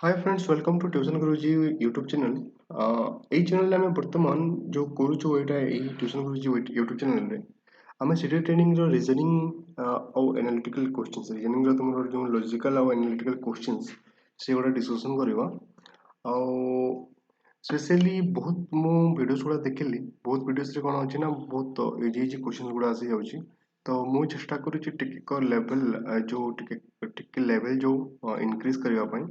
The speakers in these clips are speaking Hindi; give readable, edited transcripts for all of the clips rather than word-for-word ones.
Hi friends, welcome to tuition Guruji YouTube channel. এই চ্যানেলে আমি বর্তমান जो କରୁଛୁ ଏଇଟା ଏଇ ट्यूशन गुरुजी यूट्यूब चैनल रे ଆମେ ସେଠି ଟ୍ରେନିଂ ର ରିଜନିଂ ଆଉ ଏନାଲିଟିକାଲ क्वेश्चंस ରିଜନିଂ ର ତୁମର ଯୋଉ ଲଜିକାଲ ଆଉ ଏନାଲିଟିକାଲ क्वेश्चंस ସେଗୁଡା डिस्कशन କରିବା। ଆଉ स्पेशली बहुत ମୁଁ ଭିଡିଓସ୍ ଗୁଡା ଦେଖିଲି, ବହୁତ ଭିଡିଓସ୍ ରେ କଣ ଅଛି ନା ବହୁତ ଇଜି ଇଜି क्वेश्चंस ଗୁଡା ଆସି ଯାଉଛି। ତ ମୁଁ ଚେଷ୍ଟା କରୁଛି ଟିକେ ଲେଭେଲ ଯୋଉ ଟିକେ ଲେଭେଲ ଯୋଉ ଇନକ୍ରିଜ କରିବା ପାଇଁ,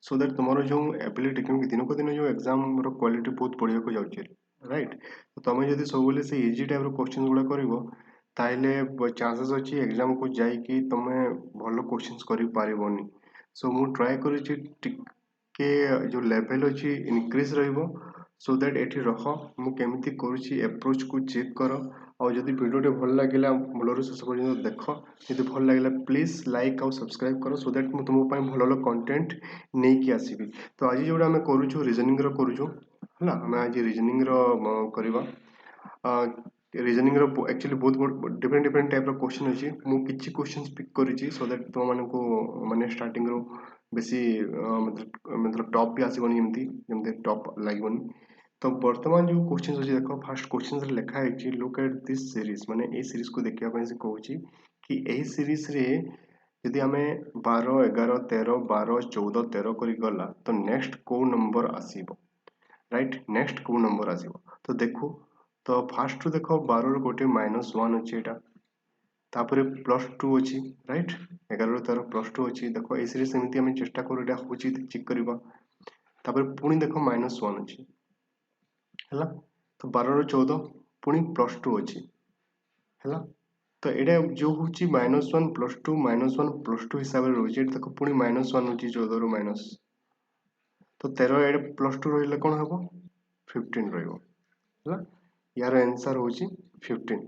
सो दैट तुम्हारा जो एबिलिटी, क्योंकि दिन को दिन जो एग्जाम रो क्वालिटी बहुत बढ़िया को जाउची, राइट। तो तुम जदी सब बेले से इजी टाइप रो क्वेश्चन गुडा करिवो ताइले चांसेस अछि एग्जाम को जाई कि तमे भलो क्वेश्चंस करि पारिबोनी। सो मु ट्राई करिछि टिके जो लेवल अछि इनक्रीज रहइबो, सो दैट एठी रह मु केमिति करूछि अप्रोच को चेक करो। और जदि वीडियो टे भल लागिला मूलर शेष पर्यंत देख, जदि भल लागिला प्लीज लाइक और सब्सक्राइब करो, सो दैट मु तुम पई भल भल कंटेंट नै कि आसीबी। तो आज जोडा हम करूछु रीजनिंग रो करूछु हला, हम आज रीजनिंग रो करबा। रीजनिंग रो एक्चुअली बहुत डिफरेंट डिफरेंट टाइप रो क्वेश्चन अछि। मु किछि क्वेश्चंस पिक करिछि सो दैट तुम माने को माने स्टार्टिंग रो बेसी मतलब टॉप भी आसीबनी, एमती जेमते टॉप लागबनी। तो वर्तमान जो क्वेश्चन अछि देखो, फर्स्ट क्वेश्चन रे लिखा है लुक एट दिस सीरीज, माने ए सीरीज को देखिया पय से कहूची कि एही सीरीज रे यदि आमे 12 11 13 12 14 13 करी गला तो नेक्स्ट को नंबर आसीबो, राइट। नेक्स्ट को नंबर आसीबो तो देखो। तो फर्स्ट रो देखो 12 रो गोटे -1 अछि एटा, तापरे +2 अछि, राइट। 11 रो 13 +2 अछि। देखो ए सीरीज सेमिति हम चेष्टा करू एटा होची चेक करबा। तापरे पुनी देखो -1 अछि हला, तो 12 रो 14 पुनी +2 अछि हला। तो एटा जो होची -1 +2 -1 +2 हिसाब रे रोची, एटा देखो पुनी -1 होची 14 रो माइनस, तो 13 एड +2 रहिले कोन हबो 15 रहइबो हला। यार आंसर होची 15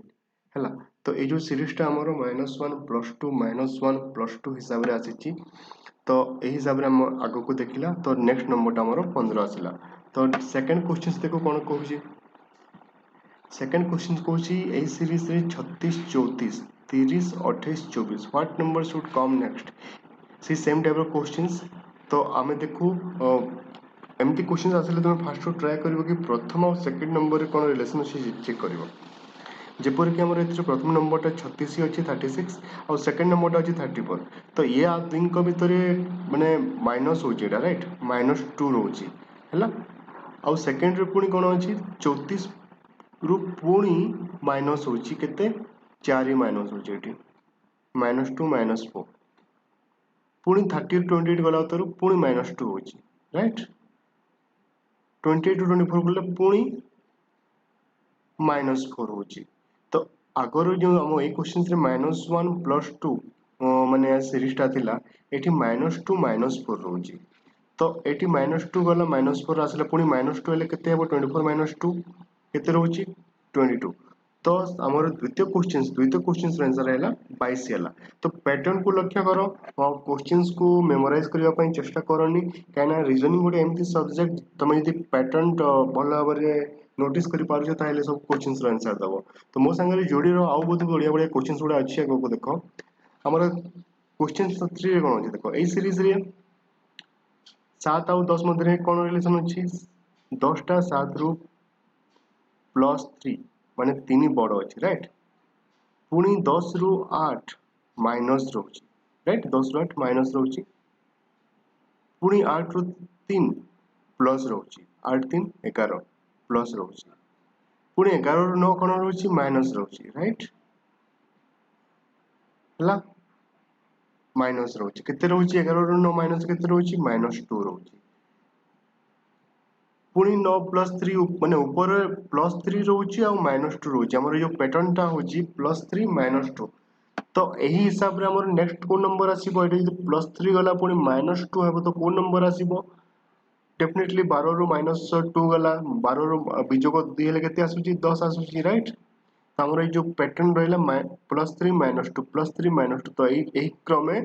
हला। तो ए जो सीरीज टा हमरो -1 +2 -1 +2 हिसाब रे आसीची। तो ए हिसाब रे हम आगो को देखिला तो नेक्स्ट नंबर टा हमरो 15 आसिला। तो सेकंड क्वेश्चन देखो कोन कहूची। सेकंड क्वेश्चन कहूची ए सीरीज रे 36 34 30 28 24 what number should come next. See same type of questions. तो आमे देखू एमती क्वेश्चन आसिले तुम फास्ट ट्राई करिवो कि प्रथम और सेकंड नंबर रे कोन रिलेशन अछि चेक करिवो। जेपर कि हमर एथि प्रथम नंबर टा 36 अछि 36 और सेकंड नंबर टा अछि 34। तो ये आ तीन को भीतर माने माइनस होची एटा, राइट, -2 रहउची हला। और सेकंड रे पुनी कोन अछि 34 रु पुनी माइनस होची केते 4 ही माइनस होची एठी -2 -4। पुनी 30 28 गला उतरु पुनी -2 होची, राइट। 28 टू 24 गले पुनी -4 होची। तो आगर जो हम ए क्वेश्चन रे -1 +2 माने सीरीज टा थिला, एठी -2 -4 रहउची। तो एठी -2 गला -4 आसले पुनी -2 हेले केते हेबो 24 -2 केते रहउची 22। तो हमर द्वितीय क्वेश्चन रे आंसर हैला 22 हैला। तो पैटर्न को लक्ष्य करो और क्वेश्चंस को मेमोराइज करबा पई चेष्टा करनी, काना रीजनिंग गोटे एमती सब्जेक्ट तमे यदि पैटर्न भल भाबरे नोटिस करि पारुछ ताहेले सब क्वेश्चंस रो आंसर दबो। तो मो संगे जोड़ी रो आउ बहुत बढ़िया बढ़िया क्वेश्चंस गुडा अछि आगो को देखो। हमर क्वेश्चन 3 रे कोन अछि देखो, ए सीरीज रे 7 और 10 मध्य रे कोन रिलेशन अछि। 10 टा 7 रु +3 माने 3 बड़ अछि, राइट। पुनी 10 रु 8 माइनस रहउची, राइट। 10 रु 8 माइनस रहउची। पुनी 8 रु 3 प्लस रहउची, 8 3 11 प्लस रहउची। पुनी 11 रु 9 कोन रहउची माइनस रहउची, राइट हला। माइनस रहउची केते रहउची 11 रु 9 माइनस केते रहउची -2 रहउची। पुनी 9 +3 माने ऊपर +3 रहउची और -2 रहउची। हमर जो पैटर्न टा होची +3 -2। तो एही हिसाब रे हमर नेक्स्ट को नंबर आसीबो, एटा जदि +3 गला पुनी -2 हेबो तो को नंबर आसीबो डेफिनेटली 12 रु -2 गला 12 रु बिजोग 2 हेले केते आसुची 10 आसुची, राइट। हमर ए जो पैटर्न रहला +3 -2 +3 -2। तो एही क्रमे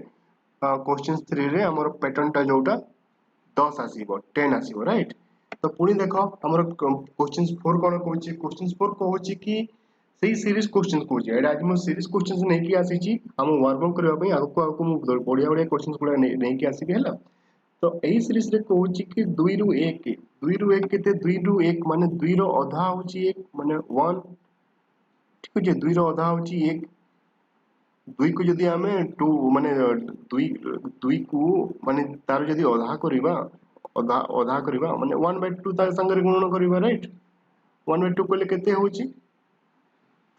क्वेश्चन 3 रे हमर पैटर्न टा जोटा 10 आसीबो 10 आसीबो, राइट। तो पुनी देखो हमर क्वेश्चन 4 कोन कहूची। क्वेश्चन 4 कहूची कि सेही सीरीज क्वेश्चन कहूची, एटा आज मो सीरीज क्वेश्चन नै कि आसीची हम वार्म अप करबा पई आगु को मु बढ़िया बढ़िया क्वेश्चन गुडा नै कि आसीबी हला। तो एई सीरीज रे कहूची कि 2 रु 1 2 रु 1 केते 2 रु 1 माने 2 रो आधा होची 1 माने 1 ठीक अछि 2 रो आधा होची 1 2 को जदि आमे 2 माने 2 2 को माने तार जदि आधा करिबा आधा आधा करिबा माने 1/2 तार संगे गुणन करिबा राइट 1/2 कले केते होची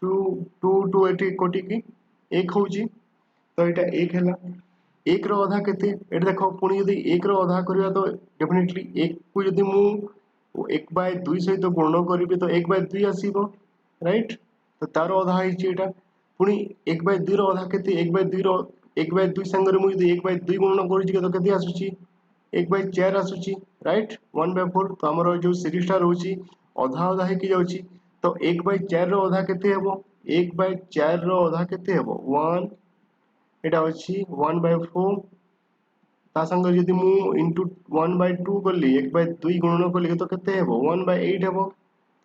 2 2 2 एटी कोटि की 1 होची तो एटा 1 हैला 1 रो आधा केते एटा देखो पुनी यदि 1 रो आधा करिया तो डेफिनेटली 1 को यदि मु 1/2 सहित गुणन करिबे तो 1/2 आसीबो राइट तो तार आधा हिची एटा पुनी 1/2 रो आधा केते 1/2 रो 1/2 संगे मु यदि 1/2 गुणन करिछि तो केते आसुची 1/4 आसुची राइट 1/4 तो हमर जो सीरीज टा रहउची आधा आधा हे की जाउची तो 1/4 रो आधा केते हेबो 1/4 रो आधा केते हेबो 1 एटा अछि 1/4 ता संगे यदि मु इनटू 1/2 करली 1/2 गुणन करली तो केते हेबो 1/8 हेबो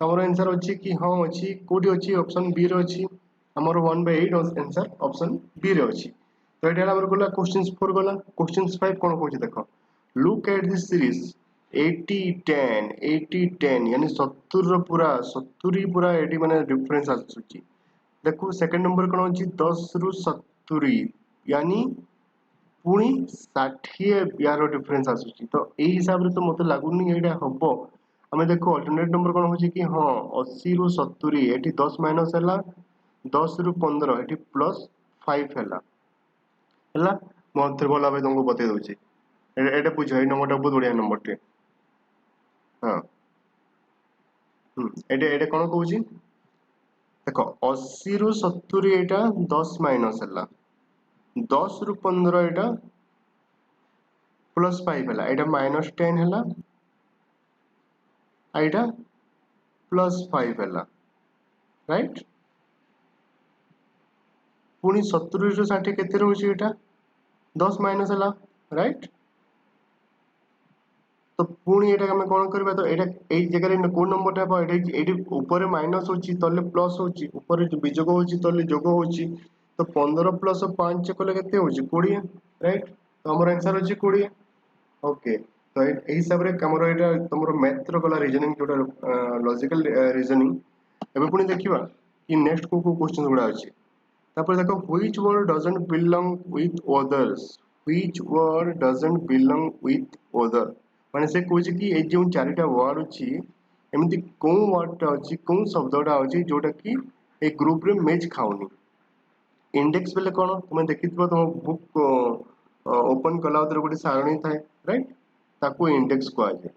तमरो आंसर अछि कि हां अछि कोठी अछि ऑप्शन बी रे अछि हमर 1/8 आंसर ऑप्शन बी रे अछि तो एटा हमर गला क्वेश्चंस 4 गला क्वेश्चंस 5 कोन कहै देखो लुक एट दिस सीरीज 80 10 80 10 यानी 70 रो पूरा 70 पूरा एटी माने डिफरेंस आछुची देखो सेकंड नंबर कोन अछि 10 रु 70 यानी पुणी 60 यार डिफरेंस आछुची तो एई हिसाब रे तो मते लागुनी एटा हबो हमें देखो अल्टरनेट नंबर कोन होची कि हां 80 रु 70 एटी 10 माइनस हला 10 रु 15 एटी प्लस 5 हला मते बोला भाई तुमको बते दोची एटा बुझो ए नंबरटा बहुत बढ़िया नंबर टे हां एटा एटा कोन कहूची देखो 80 रु 70 एटा 10 माइनस हला 10 रु 15 एटा प्लस 5 हला एटा माइनस 10 हला एटा प्लस 5 हला राइट पुनी 70 रु 60 केते रहउची एटा 10 माइनस हला राइट तो पुणी एटा हम कोन करबा तो एटा एई जगह रे कोन नंबर टा एटा एटी ऊपर माइनस होची तले प्लस होची ऊपर विजोग होची तले जोग होची तो 15 प्लस 5 कले केते होची 20 राइट तो हमर आंसर होची 20 ओके तो एई हिसाब रे हमर एटा तमरो मैथ रो गला रीजनिंग जोटा लॉजिकल रीजनिंग एबे पुणी देखिबा कि नेक्स्ट को क्वेश्चन गुडा अछि तापर देखो which word doesn't belong with others which word doesn't belong with other माने से कहूची कि ए जो चारिटा वर्ड अछि एमिति को वर्ड टा अछि को शब्दटा अछि जोटा कि ए ग्रुप रे मैच खाउनी इंडेक्स बेले कोन तुमे देखिथिबो तुम बुक ओपन कला उतर गोटे सारणी थाए राइट ताको इंडेक्स को आजे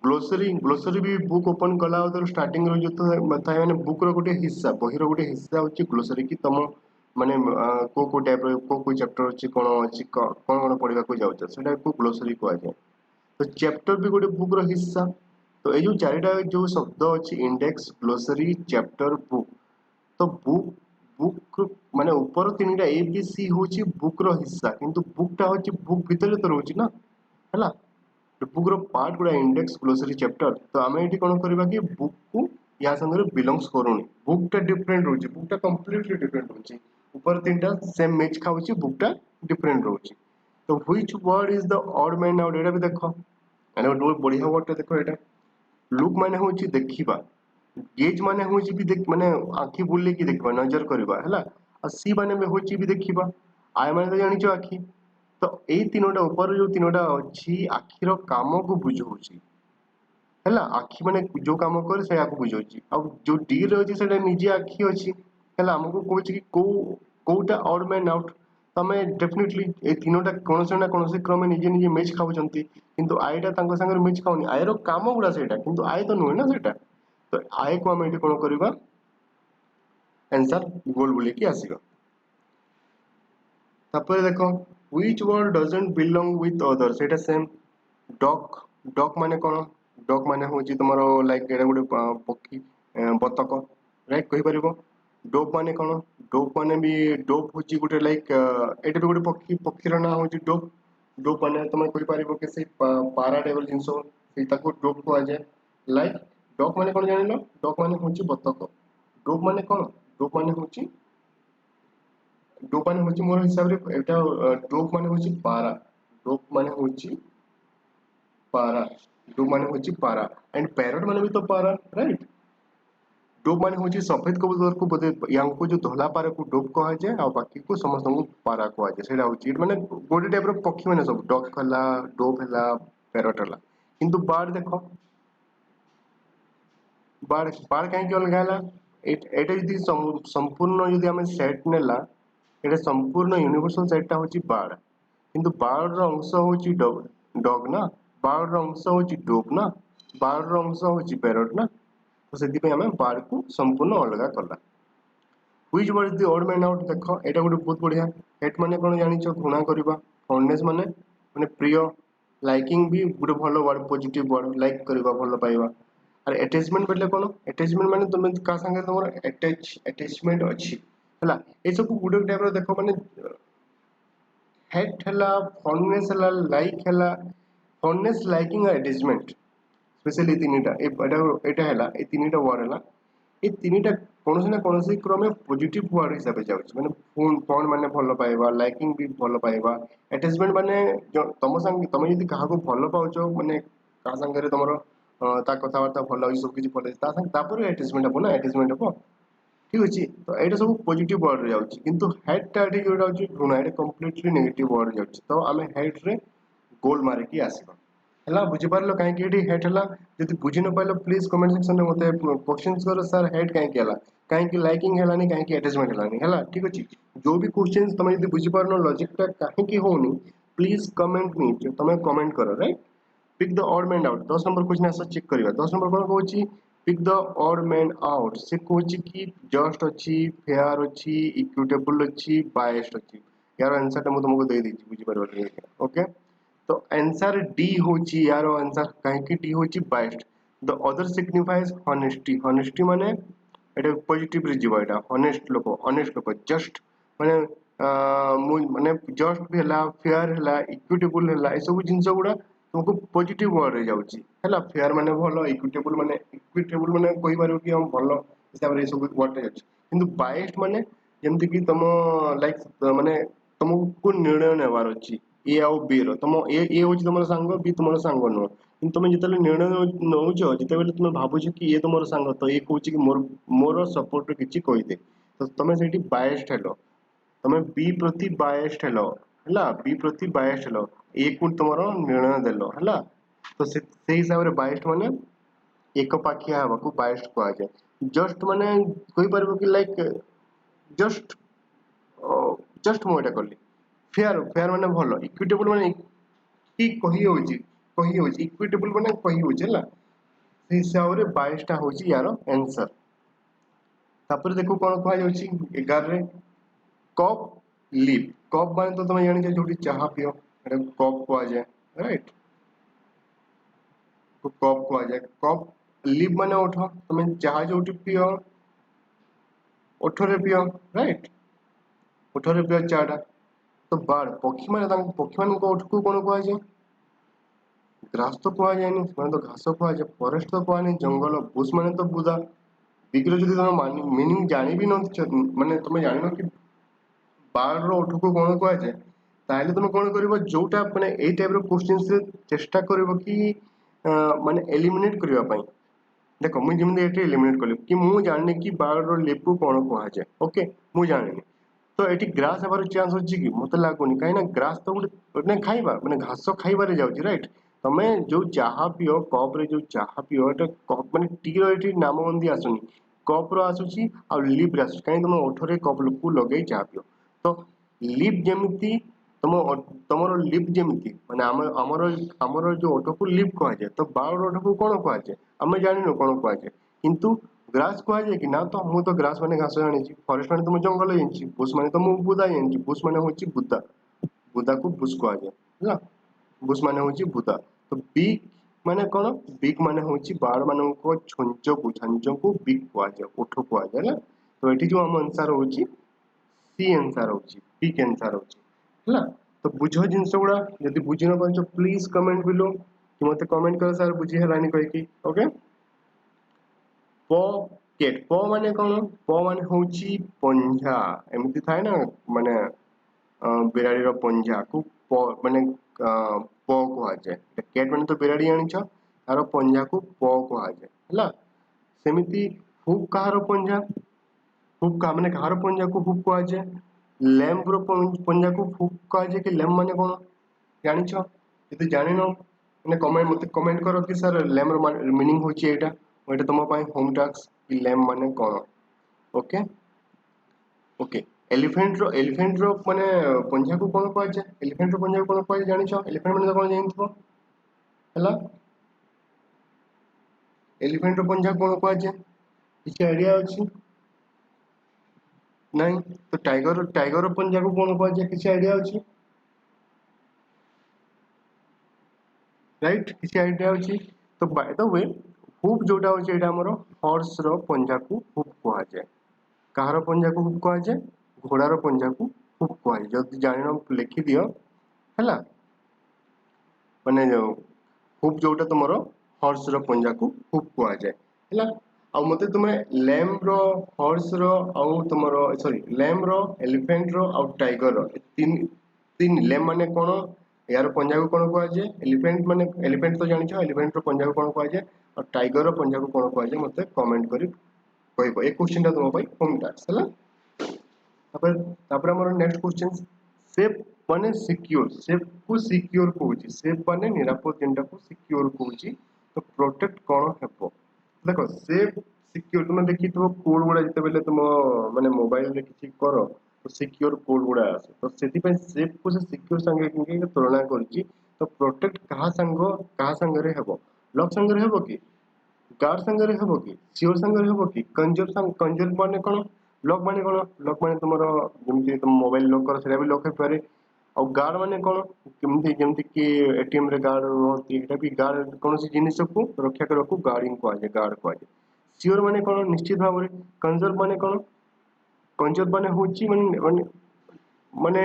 ग्लोसरी ग्लोसरी भी बुक ओपन कला उतर स्टार्टिंग रो जतो थाए माने बुक रो गोटे हिस्सा बही रो गोटे हिस्सा होची ग्लोसरी कि तम माने को टाइप रो को चैप्टर अछि कोन अछि कोन कोन पढिबा को जाउछ सेटा को ग्लोसरी को आजे तो चैप्टर भी गोटे बुक रो हिस्सा तो ए जो चारिटा जो शब्द अछि इंडेक्स ग्लोसरी चैप्टर बुक तो बुक बुक माने ऊपर तीनटा ए बी सी होची बुक रो हिस्सा किंतु बुक टा होची बुक भीतर तो रहउची ना हला तो बुक रो पार्ट गुडा इंडेक्स ग्लोसरी चैप्टर तो आमे एठी कोन करबा कि बुक को या संगे बिलोंग्स करूनी बुक टा डिफरेंट होची बुक टा कंप्लीटली डिफरेंट होची ऊपर तीनटा सेम मैच खाउची बुक टा डिफरेंट रहउची तो which word is the odd man out एटा भी देखो एने बहुत बढ़िया वर्ड टा देखो एटा लुक माने होची देखिबा गेज माने होची भी देख माने आंखी बुले की देखबा नजर करबा हला आ सी माने में होची भी देखिबा आय माने तो जानिचो आंखी तो एई तीनोटा ऊपर जो तीनोटा अछि आखिरो काम को बुझौची हला आखी माने जो काम करे से आको बुझौची अब जो डी रे अछि सेटा निजे आखी अछि हला हमको कहूची कि कोउटा ऑड मैन आउट तमे डेफिनेटली ए तीनोटा कोनसे ना कोनसे क्रम निजे निजे मैच खाउचंती किंतु आयटा तांको संगे मैच खाउनी आयरो काम गुडा सेटा किंतु आय तो नुहे ना सेटा तो आय को हम एठी कोन करबा आंसर गोल बोले की आसीबा तापर देखो which word doesn't belong with other सेटा सेम डक डक माने कोन डक माने होची तमरो लाइक एटा गुडे पक्षी बतक राइट कहि परिबो डोप माने कोन डोप माने भी डोप होची गुटे लाइक एटा भी गुटे पक्षी पक्षीर ना होची डोप डोप माने तमे कहि परिबो कि से पारा टेबल जिंसो से ताको डोप को आजे लाइक डक माने कोन जानिलो डक माने होची बतक डोप माने कोन डोप माने होची डोप माने होची मोर हिसाब रे एटा डोप माने होची पारा डोक माने होची पारा, डोक माने होची पारा एंड पैरट माने भी तो पारा, राइट। डोब माने होची सफेद कबूतर को बोधे यांको जो धला पारा को डोब कहा जाए आ बाकी को समस्त को पारा कहा जाए सेटा होची माने गोटे टाइप रो पक्षी माने सब डक हला डोब हला पैरट हला किंतु बार्ड देखो बार्ड बार्ड काहे के अलगा हला एटा यदि संपूर्ण यदि हमें सेट नेला एटा संपूर्ण यूनिवर्सल सेटटा होची बार्ड किंतु बार्ड रो अंश होची डग डग ना बार्ड रो अंश होची डोब ना बार्ड रो अंश होची पैरट ना तो सेति पे हमें बार्ड को संपूर्ण अलगा करला which were is the odd man out देखो एटा गोटे बहुत बढ़िया हेट माने कोन जानिचो घृणा करबा फॉन्डनेस माने माने प्रिय लाइकिंग भी गोटे भलो वर्ड पॉजिटिव वर्ड लाइक करबा भलो पाइबा और अटैचमेंट बोले कोन अटैचमेंट माने तुम का संगे तुमर अटैचमेंट अछि हला ए सब गोटे टाइप रो देखो माने हेट हला फॉन्डनेस हला लाइक हला फॉन्डनेस लाइकिंग और अटैचमेंट स्पेशली तीनटा एटा हला ए तीनटा वर्ड हला ए तीनटा कोनोसी ना कोनोसी क्रमे पॉजिटिव वर्ड हिसाब से जाउछ माने फोन माने भलो पाइबा लाइकिंग भी भलो पाइबा अटैचमेंट माने तम संग तमे यदि काहा को भलो पाउछो माने का संगे तमरो ता कथा वार्ता भलो होई सब किछि भलो ता संग तापर अटैचमेंट हबो ना अटैचमेंट हबो ठीक अछि तो एटा सब पॉजिटिव वर्ड रे जाउछ किंतु हेड टा एठी जोडा होछि घृणा एटा कंप्लीटली नेगेटिव वर्ड जाउछ तो हमें हेड रे गोल मारे की आसीबा हला बुझि पारलो काहे कि एठी हेड हला यदि बुझि न पाइलो प्लीज कमेंट सेक्शन में मते क्वेश्चंस करो सर हेड काहे कि हला काहे कि लाइकिंग हलानी काहे कि अटैचमेंट हलानी हला ठीक अछि जो भी क्वेश्चंस तमे यदि बुझि पारनो लॉजिक टा काहे कि होनी प्लीज कमेंट मी तमे कमेंट करो write pick the odd man out 10 number question answer check करिवा 10 नंबर कोन कहूची pick the odd man out से कहूची कि जस्ट अछि फेयर अछि इक्विटेबल अछि बायस्ड अछि यार आंसर त मु तुमको दे दी बुझि पारबो ओके तो आंसर डी होची यार आंसर काहे कि डी होची biased the other signifies honesty honesty माने एटा पॉजिटिव रे जीवा एटा ऑनेस्ट लोक जस्ट माने माने जस्ट भी हला फेयर हला इक्विटेबल हला ए सब जिंस गुडा तुमको पॉजिटिव वर्ड रे जाउची हला फेयर माने भलो इक्विटेबल माने कहि पारो कि हम भलो हिसाब रे सब वर्ड रे जाउची किंतु बायस्ड माने जेमति कि तम लाइक माने तुमको निर्णय नेवार अछि ए आउ बी रो तुम ए होची तुमर संग बी तुमर संग नो किंतु तुम जेतले निर्णय नउचो जेते बेले तुम भाबुछ कि ए तुमर संग तो ए कहूची कि मोर सपोर्ट रे किछि कहि दे तो तुम सेठी बायस्ड हेलो तुम बी प्रति बायस्ड हेलो हला बी प्रति बायस्ड हेलो ए को तुमरो निर्णय देलो हला तो से हिसाब रे बायस्ड माने एक पाखिया हबा को बायस्ड को आ जाय जस्ट माने कहि परबो कि लाइक जस्ट जस्ट मोटा करली फेयर फेयर माने भलो इक्विटेबल माने की कहि होची इक्विटेबल माने कहि होची हला से हिसाब रे 22 टा होची यार आंसर तापर देखो कोन कहै होची 11 रे कप लिप कप माने तो तुम जानि जे जोटी चाहा पियो एटा कप को आ जाय राइट तो कप को आ जाय कप लिप माने ओठो तुम चाहा जोटी पियो ओठरे पियो राइट ओठरे पियो चाटा तो बार पक्षी माने पक्षी मान को ओठ को कोन को आ जाय ग्रास तो कुआ जायनि माने तो घास कुआ जाय फॉरेस्ट तो कुआ नहीं जंगल बुश माने तो बुदा बिग्र जदि तुम मीनिंग जानि भी न माने तुम जानिनो कि बार रो ओठ को कोन कुआ जाय ताहले तुम कोन करबो जोटा माने ए टाइप रो क्वेश्चंस रे चेष्टा करबो कि माने एलिमिनेट करबा पई देखो मु जेमि एटे एलिमिनेट करली कि मु जानि कि बार रो लेप को कोन कुआ जाय ओके मु जानि तो एटी ग्रास हबार चांस होची कि मते लागोनी काई ना ग्रास तो गोटे खाइबा माने घास खाइबारे जाउची राइट तमे जो चाहा पियो कप रे जो चाहा पियो एटा कप माने टी रो एटी नाम बंदी आसुनी कप रो आसुची आ लिप रे आसुची काई तमे ओठरे कप को लगेई चाहा पियो तो लिप जेमिति तमरो लिप जेमिति माने हमर जो ओठ को लिप कहा जाय तो बार ओठ को कोन कहा जाय हमें जानिनो कोन कहा जाय किंतु ग्रास कहा जाय कि ना तो मु तो ग्रास माने घास जानिछि फॉरेस्ट माने तो मु जंगल जानिछि बुश माने तो मु बुदा जानिछि बुश माने होछि बुदा बुदा को बुश कहा जाय ହେଲା बुश माने होछि बुदा तो बिग माने कोन बिग माने होछि बार माने को छंजो को बिग कहा जाय ओठ कहा जाय ना तो एठी जो हम आंसर होछि सी आंसर होछि बिग आंसर होछि ହେଲା तो बुझो जिंस गुडा यदि बुझि न पाछो प्लीज कमेंट बिलो कि मते कमेंट कर सर बुझि हलानी कहि कि ओके पॉकेट प माने कोन प माने होछि पंजा एमिति थाए ना माने बिराड़ी रो पंजा को माने प कहा जाए कैट माने तो बिराड़ी जानिछ तार पंजा को प कहा जाए हला सेमिति हुक कहार पंजा हुक का माने कहार पंजा को हुक कहा जाए लैम्प रो पंजा को हुक कहा जाए कि लैम्प माने कोन जानिछ यदि जानि न माने कमेंट मते कमेंट करो कि सर लैम्प रो मीनिंग होची एटा एटा तुम पाई होम टास्क कि लैम्प माने कोन ओके ओके एलिफेंट रो माने पंजा को कोन कहा जाए एलिफेंट रो पंजा को कोन कहा जाए जानिछ एलिफेंट माने कोन जानिथबो हला एलिफेंट रो पंजा कोन कहा जाए किछ आईडिया अछि नहीं तो टाइगर रो पंजा को कोन कहा जाए किछ आईडिया अछि राइट किसी आइडिया अछि तो बाय द वे हुप जोटा होचे एटा हमरो हॉर्स रो पंजा को हुप कहा जाए कहार पंजा को हुप कहा जाए घोड़ा रो पंजा को हुप कहा जाए जदी जानिनो लिखि दियो हला माने जो हुप जोटा तुमरो हॉर्स रो पंजा को हुप कहा जाए हला आ मते तुमे लैम्प रो हॉर्स रो आ तुमरो सॉरी लैम्प रो एलिफेंट रो आ टाइगर रो तीन तीन लैम्प माने कोन यार पंजा को कोन कहा जाए एलिफेंट तो जानिछ एलिफेंट रो पंजा को कोन कहा जाए और टाइगर रो पंजा को कोन कहा जाए मते कमेंट करी कहबो ए क्वेश्चन ता तुम भाई होम टास्क हला तापर हमर नेक्स्ट क्वेश्चन सेफ माने सिक्योर सेफ को सिक्योर कहूची सेफ माने निरापद जेंटा को सिक्योर कहूची तो प्रोटेक्ट कोन हेबो देखो सेफ सिक्योर तुम देखि तो कोड गुडा जते बेले तुम माने मोबाइल रे किछि करो तो सिक्योर कोड गुडा आसे तो सेति पे सेफ को से सिक्योर संगे कि तुलना करछि तो प्रोटेक्ट कहा संग रे हेबो लॉक संग रे हेबो कि गार्ड संग रे हेबो कि सियोर संग रे हेबो कि कंजर माने कोन लॉक माने तुमरो जेमति तुम मोबाइल लॉक कर सेरा भी लॉक हे पारे और गार्ड माने कोन केमति जेमति कि एटीएम रे गार्ड रहती एटा भी गार्ड कोनोसी जिनिस को रक्षा करको गार्डिंग को आजे गार्ड को आजे सियोर माने कोन निश्चित भाव रे कंजर माने कोन कंजर माने होची माने माने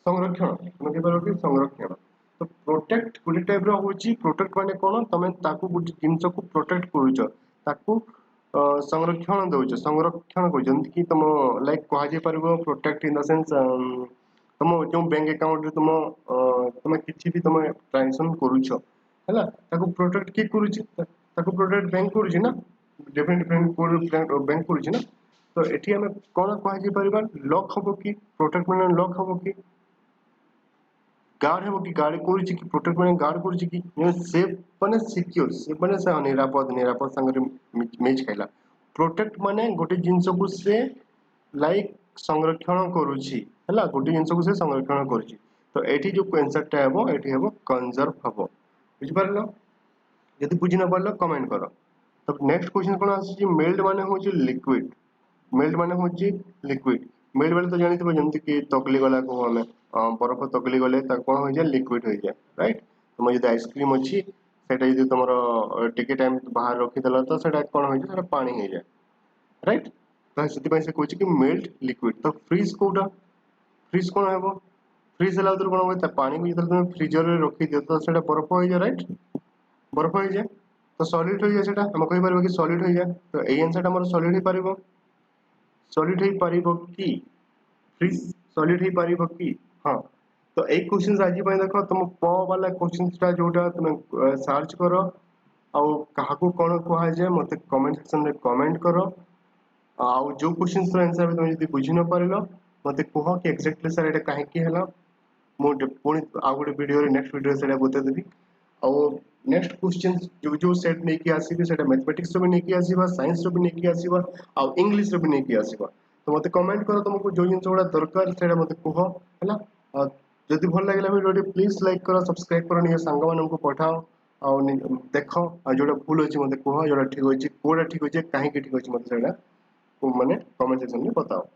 संरक्षण तुम के पारो कि संरक्षण तो प्रोटेक्ट गुडी टाइप रो होची प्रोटेक्ट माने कोन तमे ताकू गुडी जिंस को प्रोटेक्ट करूछ ताकू संरक्षण को जंत कि तुम लाइक कहा जे परबो प्रोटेक्ट इन द सेंस तुम जो बैंक अकाउंट रे तुम किछि भी तुम ट्रांजैक्शन करूछ हैला ताकू प्रोटेक्ट के करूछ ताकू प्रोटेक्ट बैंक करूछ ना डिफरेंट डिफरेंट कोड बैंक करूछ ना तो एठी हमें कोन कहा जे परबा लॉक हबो कि प्रोटेक्ट माने लॉक हबो कि गार्ड है कि गार्ड करूची कि प्रोटेक्ट माने गार्ड करूची कि सेफ माने सिक्योर सेफ माने से निरापद संग मैच खाइला प्रोटेक्ट माने गोटे जिंस को से लाइक संरक्षण करूची हैला गोटे जिंस को से संरक्षण करूची तो एठी जो आंसर टा हेबो एठी हेबो कंजर्व हबो बुझि पारलो यदि बुझि न पारलो कमेंट करो तो नेक्स्ट क्वेश्चन कोन आसी मेल्ट माने होची लिक्विड मेल्ट माने होची लिक्विड मेल्ट वाले तो जानिथिबो जेमति कि तकली गला को हमें बरफ तकली गले ता कोन हो जाय लिक्विड हो जाय राइट तुम यदि आइसक्रीम अछि सेटा यदि तुमरो टिके टाइम बाहर रखि देला तो सेटा कोन हो जाय सेटा पानी हो जाय राइट तो सेति पय से कहछि कि मेल्ट लिक्विड तो फ्रीज कोटा फ्रीज कोन हेबो फ्रीज हला उधर कोन होय पानी को जतल तुम फ्रीजर रे रखि दियो तो सेटा बरफ हो जाय राइट बरफ हो जाय तो सॉलिड हो जाय सेटा हम कहि परबो कि सॉलिड हो जाय तो ए आंसर हमर सॉलिड ही परिबो सॉलिड ही परिबो कि फ्रीज सॉलिड ही परिबो कि हां तो एक क्वेश्चन आज पय देखो तुम प वाला क्वेश्चन टा जोटा तुम सर्च करो आ काहा को कोन कहा जाय मते कमेंट सेक्शन रे कमेंट करो आ जो क्वेश्चन रो आंसर तुम यदि बुझि न पारलो मते कहो कि एक्जेक्टली सर एटा काहे कि हला मो पुनी आ गोटे वीडियो रे नेक्स्ट वीडियो सेटा बते देबी आ नेक्स्ट क्वेश्चन जो सेट नै कि आसीबे सेटा मैथमेटिक्स रो भी नै कि आसीबा साइंस रो भी नै कि आसीबा आ इंग्लिश रो भी नै कि आसीबा तो मते कमेंट करो तुमको जो जिंस गुडा दरकार सेटा मते कहो हैला जदि भल लागला वीडियो प्लीज लाइक करो सब्सक्राइब करो नि संग मानन को पठाओ आ देखो आ जोटा भूल अछि मते कहो जोटा ठीक होछि कोडा ठीक होछि काहे के ठीक होछि मते सेटा माने कमेंट सेक्शन में बताओ।